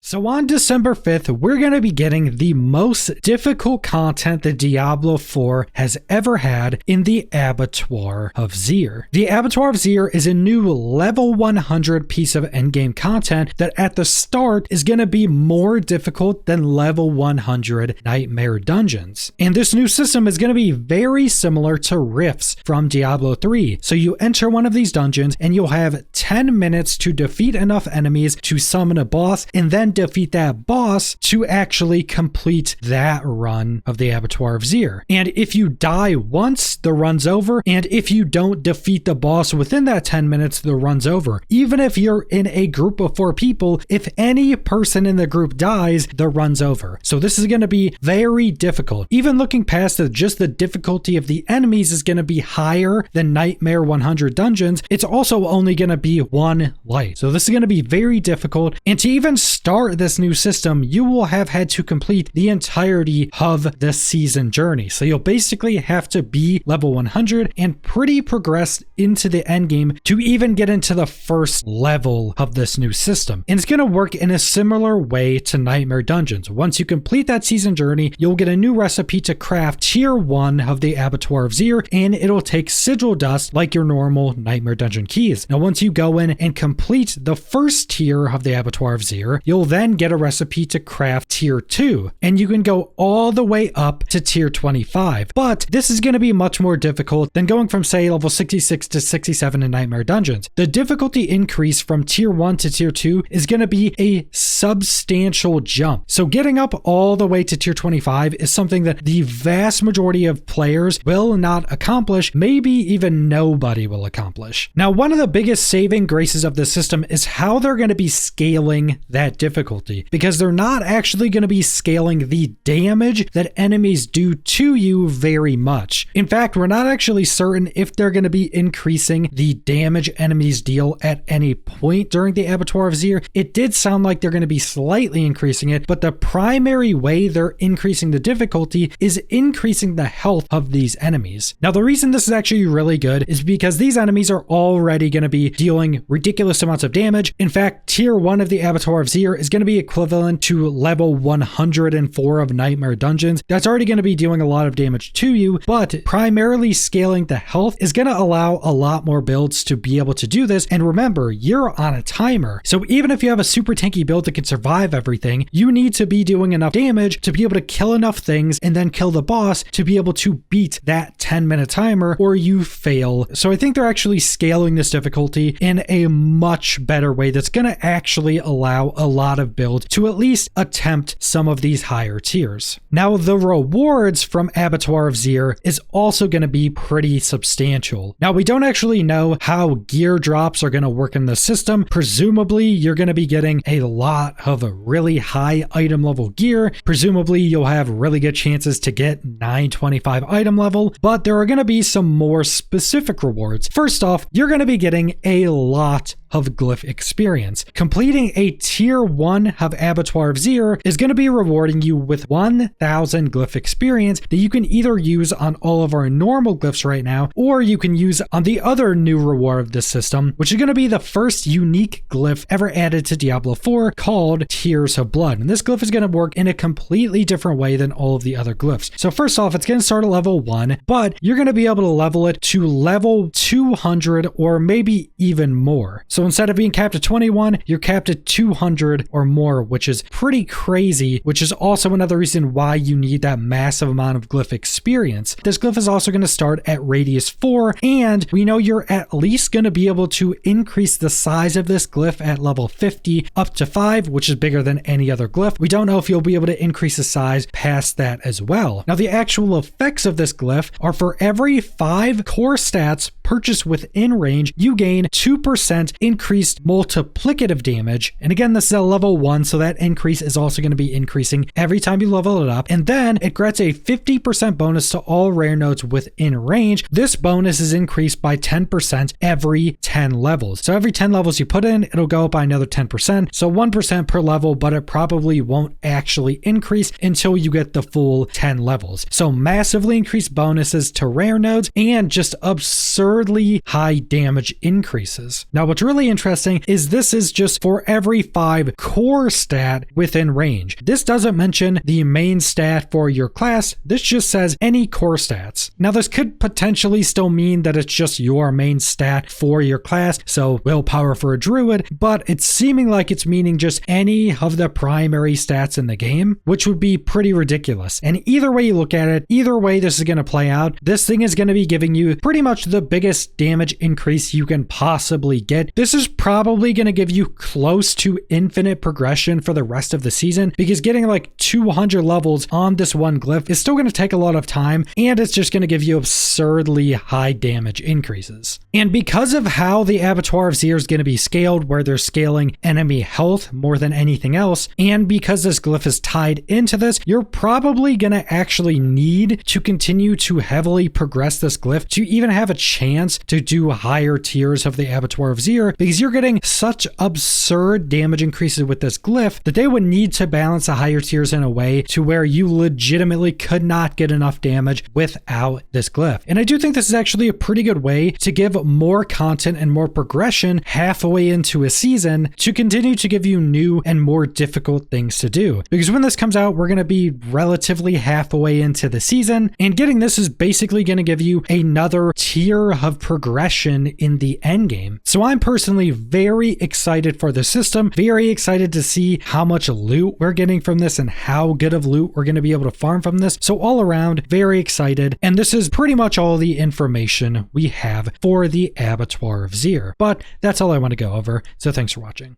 So on December 5th, we're going to be getting the most difficult content that Diablo 4 has ever had in the Abattoir of Zir. The Abattoir of Zir is a new level 100 piece of endgame content that at the start is going to be more difficult than level 100 nightmare dungeons. And this new system is going to be very similar to rifts from Diablo 3. So you enter one of these dungeons and you'll have 10 minutes to defeat enough enemies to summon a boss and then defeat that boss to actually complete that run of the Abattoir of Zir. And if you die once, the run's over. And if you don't defeat the boss within that 10 minutes, the run's over. Even if you're in a group of 4 people, if any person in the group dies, the run's over. So this is going to be very difficult. Even looking past just the difficulty of the enemies is going to be higher than Nightmare 100 dungeons. It's also only going to be 1 light. So this is going to be very difficult. And to even start this new system, you will have had to complete the entirety of the season journey. So you'll basically have to be level 100 and pretty progressed into the end game to even get into the first level of this new system. And it's going to work in a similar way to Nightmare Dungeons. Once you complete that season journey, you'll get a new recipe to craft tier 1 of the Abattoir of Zir, and it'll take sigil dust like your normal Nightmare Dungeon keys. Now, once you go in and complete the first tier of the Abattoir of Zir, you'll then get a recipe to craft tier 2, and you can go all the way up to tier 25. But this is going to be much more difficult than going from, say, level 66 to 67 in Nightmare Dungeons. The difficulty increase from tier 1 to tier 2 is going to be a substantial jump. So getting up all the way to tier 25 is something that the vast majority of players will not accomplish, maybe even nobody will accomplish. Now, one of the biggest saving graces of this system is how they're going to be scaling that difficulty, because they're not actually going to be scaling the damage that enemies do to you very much. In fact, we're not actually certain if they're going to be increasing the damage enemies deal at any point during the Abattoir of Zir. It did sound like they're going to be slightly increasing it, but the primary way they're increasing the difficulty is increasing the health of these enemies. Now, the reason this is actually really good is because these enemies are already going to be dealing ridiculous amounts of damage. In fact, tier 1 of the Abattoir of Zir is going to be equivalent to level 104 of Nightmare Dungeons. That's already going to be doing a lot of damage to you, but primarily scaling the health is going to allow a lot more builds to be able to do this. And remember, you're on a timer. So even if you have a super tanky build that can survive everything, you need to be doing enough damage to be able to kill enough things and then kill the boss to be able to beat that 10-minute timer, or you fail. So I think they're actually scaling this difficulty in a much better way that's going to actually allow a lot of builds to at least attempt some of these higher tiers. Now, the rewards from Abattoir of Zir is also going to be pretty substantial. Now, we don't actually know how gear drops are going to work in the system. Presumably, you're going to be getting a lot of really high item level gear. Presumably, you'll have really good chances to get 925 item level, but there are going to be some more specific rewards. First off, you're going to be getting a lot of Glyph experience. Completing a tier 1 of Abattoir of Zir is going to be rewarding you with 1000 Glyph experience that you can either use on all of our normal glyphs right now, or you can use on the other new reward of this system, which is going to be the first unique glyph ever added to Diablo 4 called Tears of Blood. And this glyph is going to work in a completely different way than all of the other glyphs. So first off, it's going to start at level 1, but you're going to be able to level it to level 200 or maybe even more. So instead of being capped at 21, you're capped at 200 or more, which is pretty crazy, which is also another reason why you need that massive amount of glyph experience. This glyph is also going to start at radius 4, and we know you're at least going to be able to increase the size of this glyph at level 50 up to 5, which is bigger than any other glyph. We don't know if you'll be able to increase the size past that as well. Now, the actual effects of this glyph are for every 5 core stats purchased within range, you gain 2% increased multiplicative damage. And again, this is at level 1, so that increase is also going to be increasing every time you level it up. And then it grants a 50% bonus to all rare nodes within range. This bonus is increased by 10% every 10 levels. So every 10 levels you put in, it'll go up by another 10%. So 1% per level, but it probably won't actually increase until you get the full 10 levels. So massively increased bonuses to rare nodes and just absurdly high damage increases. Now, what's really really interesting is this is just for every 5 core stat within range. This doesn't mention the main stat for your class. This just says any core stats. Now this could potentially still mean that it's just your main stat for your class, so willpower for a druid, but it's seeming like it's meaning just any of the primary stats in the game, which would be pretty ridiculous. And either way you look at it, either way this is going to play out, this thing is going to be giving you pretty much the biggest damage increase you can possibly get. This is probably going to give you close to infinite progression for the rest of the season, because getting like 200 levels on this one glyph is still going to take a lot of time, and it's just going to give you absurdly high damage increases. And because of how the Abattoir of Zir is going to be scaled, where they're scaling enemy health more than anything else, and because this glyph is tied into this, you're probably going to actually need to continue to heavily progress this glyph to even have a chance to do higher tiers of the Abattoir of Zir, because you're getting such absurd damage increases with this glyph that they would need to balance the higher tiers in a way to where you legitimately could not get enough damage without this glyph. And I do think this is actually a pretty good way to give more content and more progression halfway into a season to continue to give you new and more difficult things to do. Because when this comes out, we're going to be relatively halfway into the season, and getting this is basically going to give you another tier of progression in the end game. So I'm personally very excited for the system, very excited to see how much loot we're getting from this and how good of loot we're going to be able to farm from this. So all around, very excited. And this is pretty much all the information we have for the Abattoir of Zir. But that's all I want to go over. So thanks for watching.